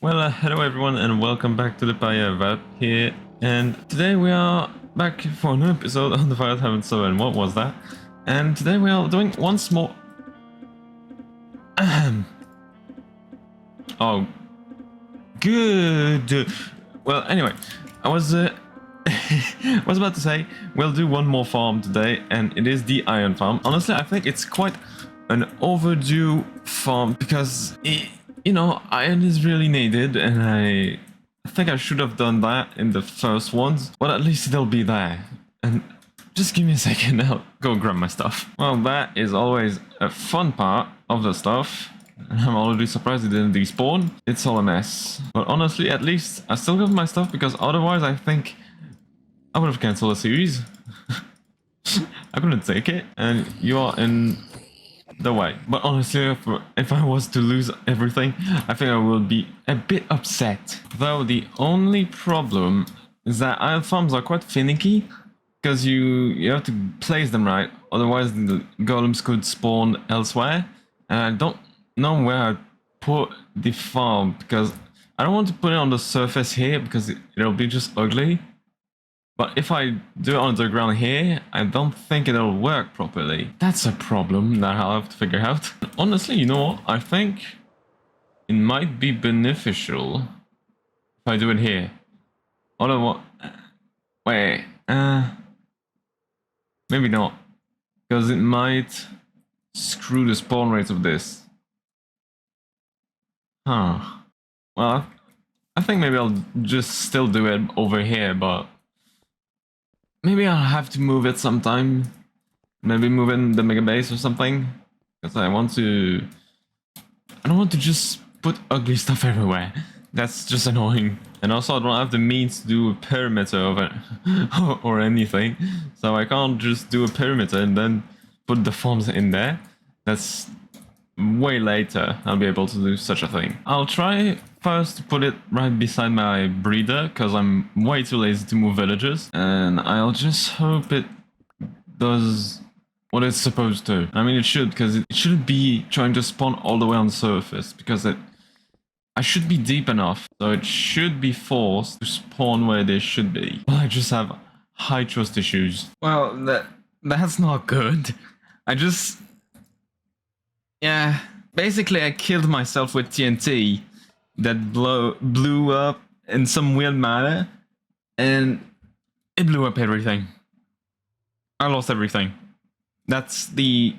Hello everyone and welcome back to the Pyre here, and today we are back for an episode on the VioletHaven server. And what was that? And today we are doing once more. Oh, good. Well, anyway, I was was about to say we'll do one more farm today, and it is the iron farm. Honestly, I think it's quite an overdue farm because you know, iron is really needed, and I think I should have done that in the first ones, but at least it'll be there. And just give me a second, I'll go grab my stuff. Well, that is always a fun part of the stuff. I'm already surprised it didn't despawn. It's all a mess. But honestly, at least I still got my stuff, because otherwise I think I would have cancelled the series. I couldn't take it, and you are in the way. But honestly, if I was to lose everything, I think I will be a bit upset. Though the only problem is that iron farms are quite finicky, because you have to place them right, otherwise the golems could spawn elsewhere, and I don't know where I put the farm, because I don't want to put it on the surface here because it'll be just ugly. But if I do it on the ground here, I don't think it'll work properly. That's a problem that I'll have to figure out. Honestly, you know what? I think it might be beneficial if I do it here. Otherwise, wait, maybe not, because it might screw the spawn rate of this. Huh. Well, I think maybe I'll just still do it over here, but maybe I'll have to move it sometime. Maybe move in the mega base or something. Because I don't want to just put ugly stuff everywhere. That's just annoying. And also I don't have the means to do a perimeter of it or anything. So I can't just do a perimeter and then put the farms in there. That's way later I'll be able to do such a thing. I'll try first to put it right beside my breeder, because I'm way too lazy to move villagers, and I'll just hope it does what it's supposed to. I mean, it should, because it shouldn't be trying to spawn all the way on the surface, because I should be deep enough, so it should be forced to spawn where they should be. Well, I just have high trust issues. Well, that's not good. Yeah, basically I killed myself with TNT that blew up in some weird manner, and it blew up everything. I lost everything. That's the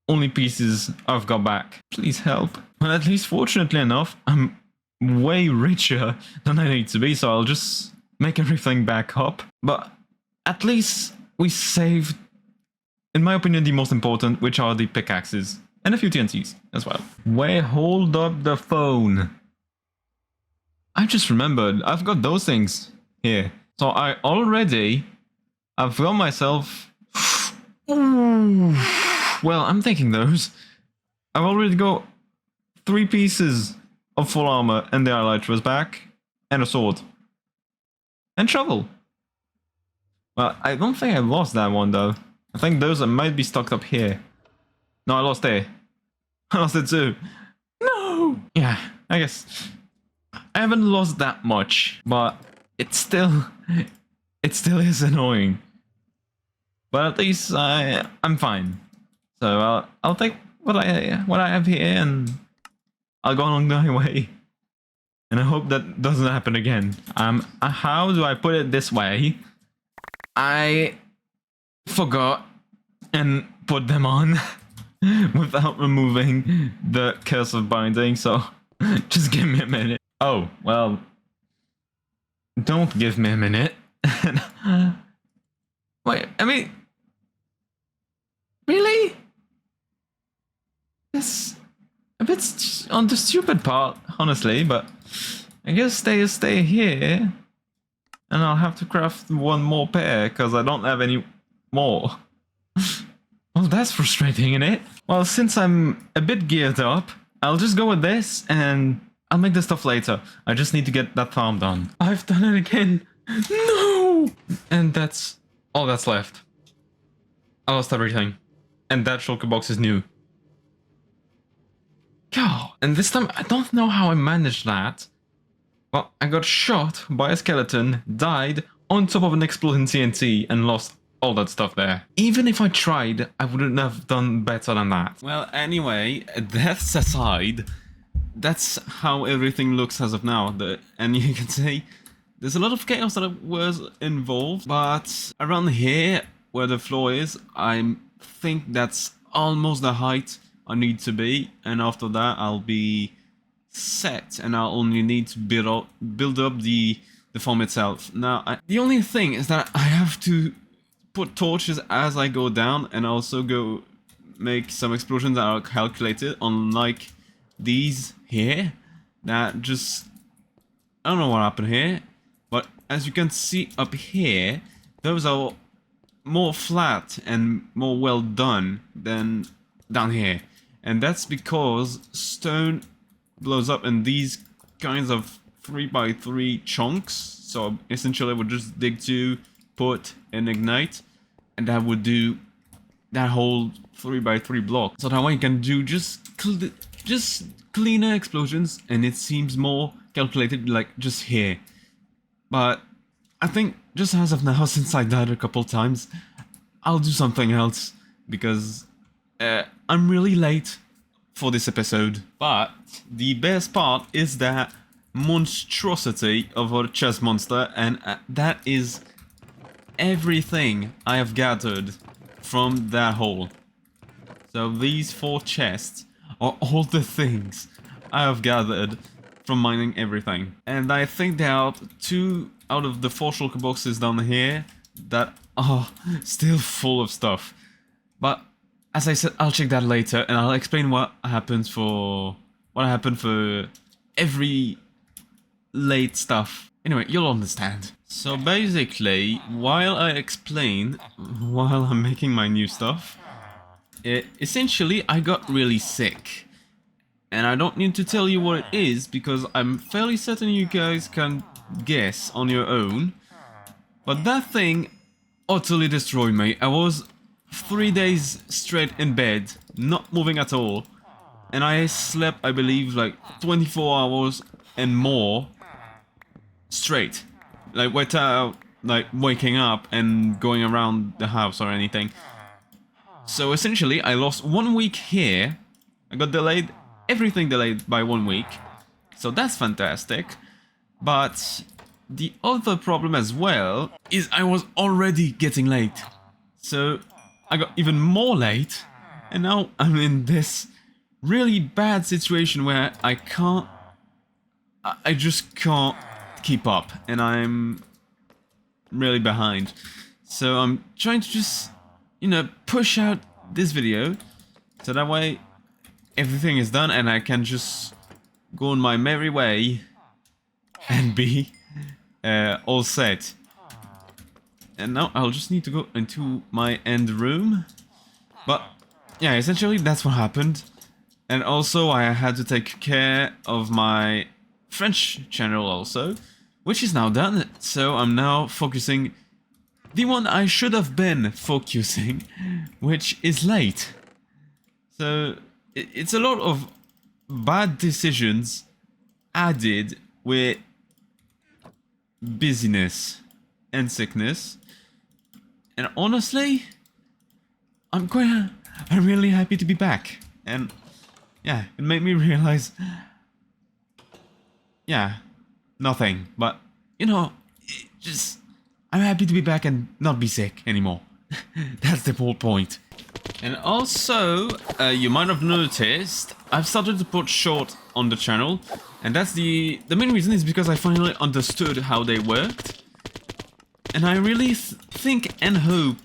only pieces I've got back. Please help. Well, at least fortunately enough, I'm way richer than I need to be, so I'll just make everything back up. But at least we saved, in my opinion, the most important, which are the pickaxes. And a few TNTs as well. Wait, hold up the phone. I just remembered, I've got those things here. So I've got myself... Well, I'm taking those. I've already got 3 pieces of full armor and the elytra's back, and a sword. And shovel. Well, I don't think I lost that one though. I think those might be stocked up here. No, I lost there. I lost it too. No! Yeah, I guess I haven't lost that much, but it still is annoying. But at least I'm fine. So I'll take what I have here, and I'll go on my way. And I hope that doesn't happen again. How do I put it this way? I forgot and put them on without removing the curse of binding, so just give me a minute. Oh, well, don't give me a minute. Wait, I mean, really? That's a bit on the stupid part, honestly, but I guess they stay here, and I'll have to craft one more pair, because I don't have any more. Well, that's frustrating, isn't it? Well, since I'm a bit geared up, I'll just go with this, and I'll make the stuff later. I just need to get that farm done. I've done it again. No! And that's all that's left. I lost everything. And that shulker box is new. God. And this time, I don't know how I managed that. Well, I got shot by a skeleton, died on top of an exploding TNT, and lost all that stuff there. Even if I tried, I wouldn't have done better than that. Well, anyway, deaths aside, that's how everything looks as of now. And you can see there's a lot of chaos that was involved, but around here, where the floor is, I think that's almost the height I need to be, and after that I'll be set, and I'll only need to build up the farm itself. Now, the only thing is that I have to put torches as I go down, and also go make some explosions that are calculated, unlike these here, that just... I don't know what happened here, but as you can see up here, those are more flat and more well done than down here. And that's because stone blows up in these kinds of 3x3 chunks. So essentially I would just dig 2, put, and ignite, and that would do that whole 3x3 block. So that way you can do just cleaner explosions, and it seems more calculated, like just here. But I think just as of now, since I died a couple times, I'll do something else, because I'm really late for this episode. But the best part is that monstrosity of a chest monster, and that is everything I have gathered from that hole. So these 4 chests are all the things I have gathered from mining everything. And I think there are 2 out of the 4 shulker boxes down here that are still full of stuff. But as I said, I'll check that later, and I'll explain what happened for every late stuff. Anyway, you'll understand. So basically, while I'm making my new stuff, essentially I got really sick. And I don't need to tell you what it is, because I'm fairly certain you guys can guess on your own. But that thing utterly destroyed me. I was 3 days straight in bed, not moving at all. And I slept, I believe, like 24 hours and more straight. Like without waking up and going around the house or anything. So essentially, I lost 1 week here. I got delayed. Everything delayed by 1 week, so that's fantastic. But the other problem as well is I was already getting late, so I got even more late, and now I'm in this really bad situation where I just can't keep up, and I'm really behind. So I'm trying to just, push out this video, so that way everything is done and I can just go on my merry way and be all set. And now I'll just need to go into my end room. But yeah, essentially that's what happened. And also I had to take care of my French channel also, which is now done. So I'm now focusing the one I should have been focusing, which is late. So it's a lot of bad decisions added with busyness and sickness. And honestly, I'm really happy to be back. And yeah, it made me realize, nothing. But, I'm happy to be back and not be sick anymore. That's the whole point. And also, you might have noticed, I've started to put short on the channel, and that's the main reason is because I finally understood how they worked. And I really think and hope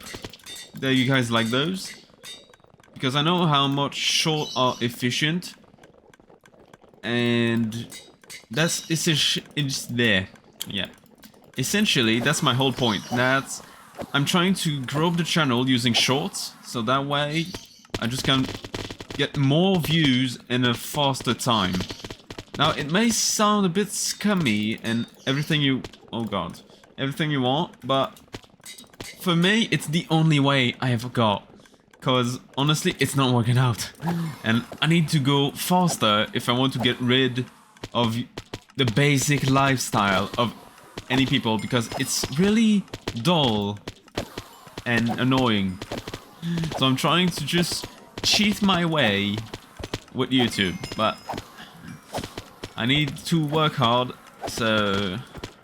that you guys like those, because I know how much short are efficient, and that's it's there. Yeah, essentially that's my whole point. That's I'm trying to grow the channel using shorts, so that way I just can get more views in a faster time. Now it may sound a bit scummy and everything you want, but for me it's the only way I have got, because honestly it's not working out, and I need to go faster if I want to get rid of the basic lifestyle of any people, because it's really dull and annoying. So I'm trying to just cheat my way with YouTube, but I need to work hard, so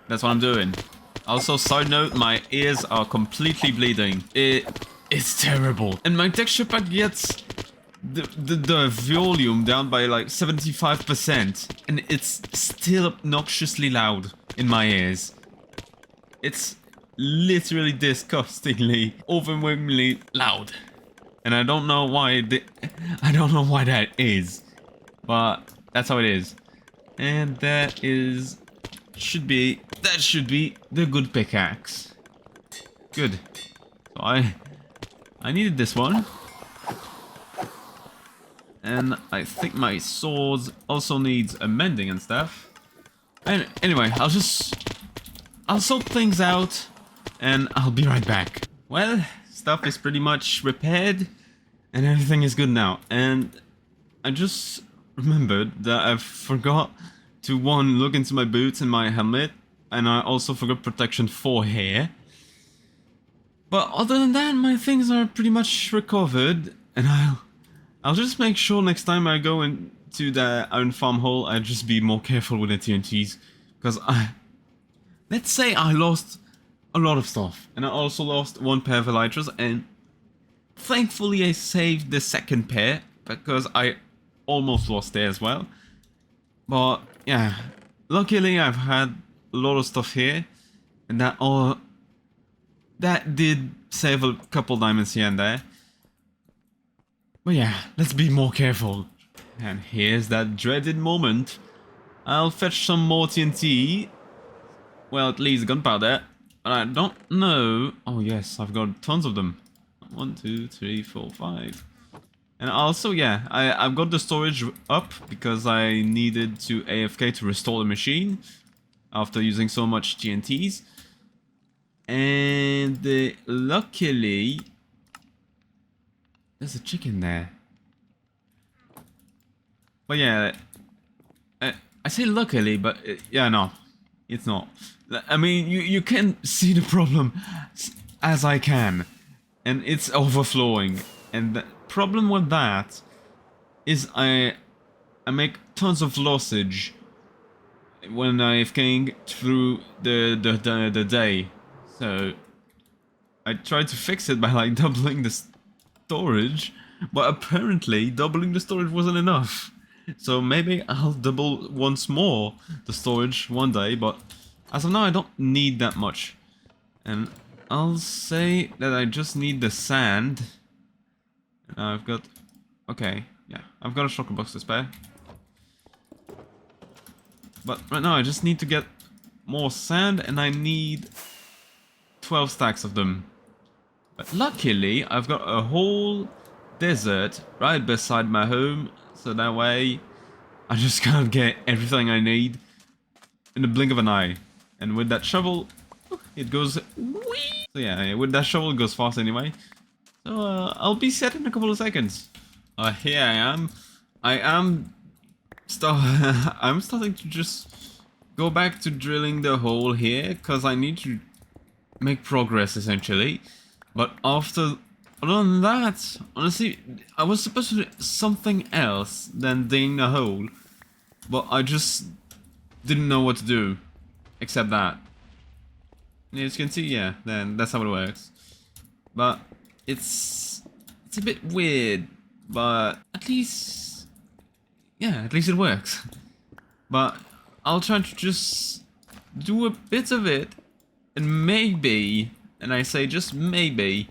that's what I'm doing. Also, side note, my ears are completely bleeding. It's terrible. And my texture pack gets the volume down by like 75%, and it's still obnoxiously loud in my ears. It's literally disgustingly, overwhelmingly loud. And I don't know why I don't know why that is, but that's how it is. And that should be the good pickaxe. Good. So I needed this one. And I think my sword also needs amending and stuff. And anyway, I'll sort things out and I'll be right back. Well, stuff is pretty much repaired and everything is good now. And I just remembered that I forgot to look into my boots and my helmet, and I also forgot protection 4 here. But other than that, my things are pretty much recovered, and I'll just make sure next time I go into the iron farm hole, I just be more careful with the TNTs, because let's say I lost a lot of stuff, and I also lost 1 pair of elytras, and thankfully I saved the second pair, because I almost lost there as well. But yeah, luckily I've had a lot of stuff here, and that did save a couple diamonds here and there. But yeah, let's be more careful. And here's that dreaded moment. I'll fetch some more TNT. Well, at least gunpowder. But I don't know. Oh yes, I've got tons of them. 1, 2, 3, 4, 5. And also, yeah, I've got the storage up because I needed to AFK to restore the machine after using so much TNTs. And luckily, there's a chicken there. But yeah, I say luckily, but yeah, no, it's not. I mean, you can see the problem as I can, and it's overflowing. And the problem with that is I make tons of lossage when AFKing through the day. So I tried to fix it by like doubling the storage, but apparently doubling the storage wasn't enough. So maybe I'll double once more the storage one day, but as of now I don't need that much. And I'll say that I just need the sand. And I've got... okay, yeah, I've got a shulker box to spare. But right now I just need to get more sand, and I need 12 stacks of them. But luckily I've got a whole desert right beside my home, so that way I just can't get everything I need in the blink of an eye. And with that shovel, it goes whee! So yeah, with that shovel it goes fast anyway. So I'll be set in a couple of seconds. Here I am. I'm starting to just go back to drilling the hole here, because I need to make progress essentially. But other than that, honestly, I was supposed to do something else than digging the hole, but I just didn't know what to do, except that. And as you can see, yeah, then that's how it works. But it's a bit weird, but at least, yeah, at least it works. But I'll try to just do a bit of it, and maybe, and I say just maybe,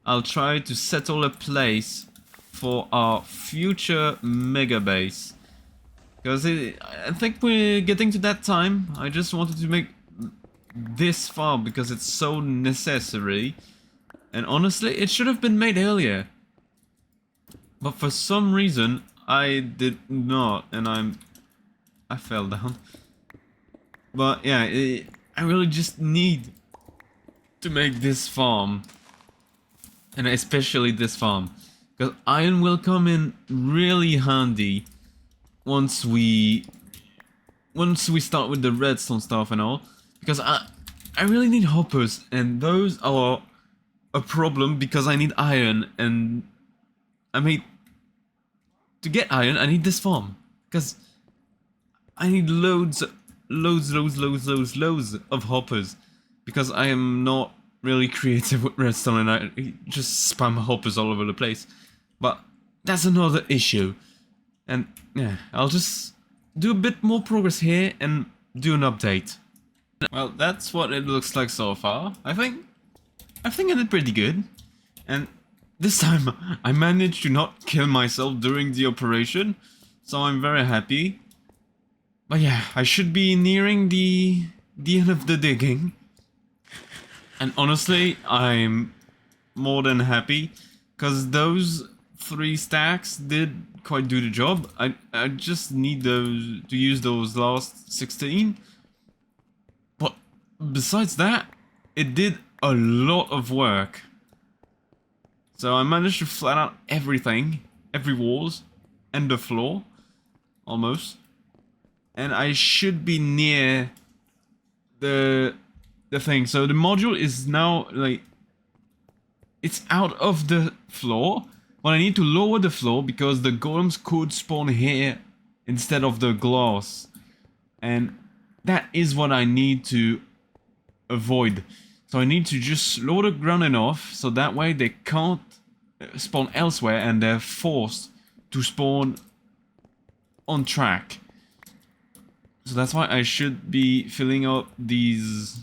I'll try to settle a place for our future mega base. Because I think we're getting to that time. I just wanted to make this farm because it's so necessary. And honestly, it should have been made earlier. But for some reason, I did not, and I fell down. But yeah, I really just need to make this farm. And especially this farm. Because iron will come in really handy once we once we start with the redstone stuff and all, because I really need hoppers, and those are a problem because I need iron, and I mean, to get iron I need this farm, because I need loads of hoppers, because I am not really creative with redstone and I just spam hoppers all over the place. But that's another issue. And yeah, I'll just do a bit more progress here and do an update. Well, that's what it looks like so far. I think I did pretty good. And this time I managed to not kill myself during the operation, so I'm very happy. But yeah, I should be nearing the end of the digging. And honestly, I'm more than happy, because those 3 stacks did quite do the job. I just need those to use those last 16. But besides that, it did a lot of work. So I managed to flat out everything, every walls, and the floor, almost. And I should be near the thing. So the module is now, like, it's out of the floor, but I need to lower the floor because the golems could spawn here instead of the glass. And that is what I need to avoid. So I need to just lower the ground enough so that way they can't spawn elsewhere and they're forced to spawn on track. So that's why I should be filling up these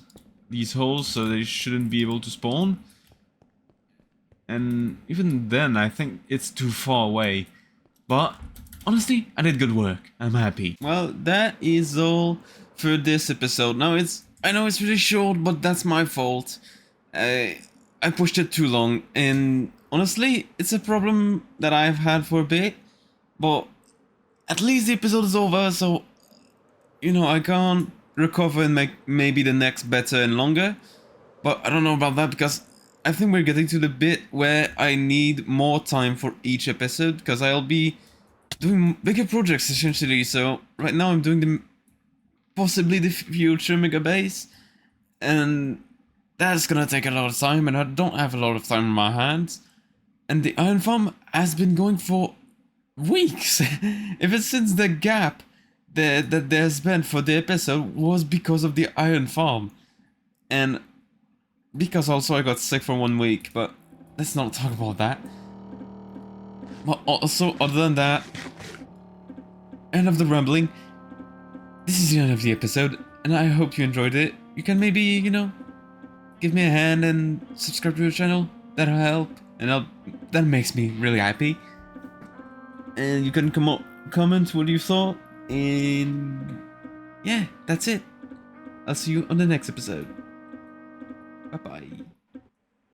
holes so they shouldn't be able to spawn. And even then, I think it's too far away. But honestly, I did good work. I'm happy. Well, that is all for this episode. Now I know it's really short, but that's my fault. I pushed it too long, and honestly, it's a problem that I've had for a bit. But at least the episode is over, so you know, I can't recover and make maybe the next better and longer. But I don't know about that, because I think we're getting to the bit where I need more time for each episode, because I'll be doing bigger projects essentially. So right now I'm doing possibly the future mega base, and that's gonna take a lot of time, and I don't have a lot of time on my hands. And the iron farm has been going for weeks. Ever since the gap that there's been for the episode was because of the iron farm, and because also I got sick for 1 week, but let's not talk about that. But also, other than that, end of the rambling. This is the end of the episode, and I hope you enjoyed it. You can maybe, you know, give me a hand and subscribe to the channel. That'll help, and that makes me really happy. And you can comment what you thought, and yeah, that's it. I'll see you on the next episode. Bye bye.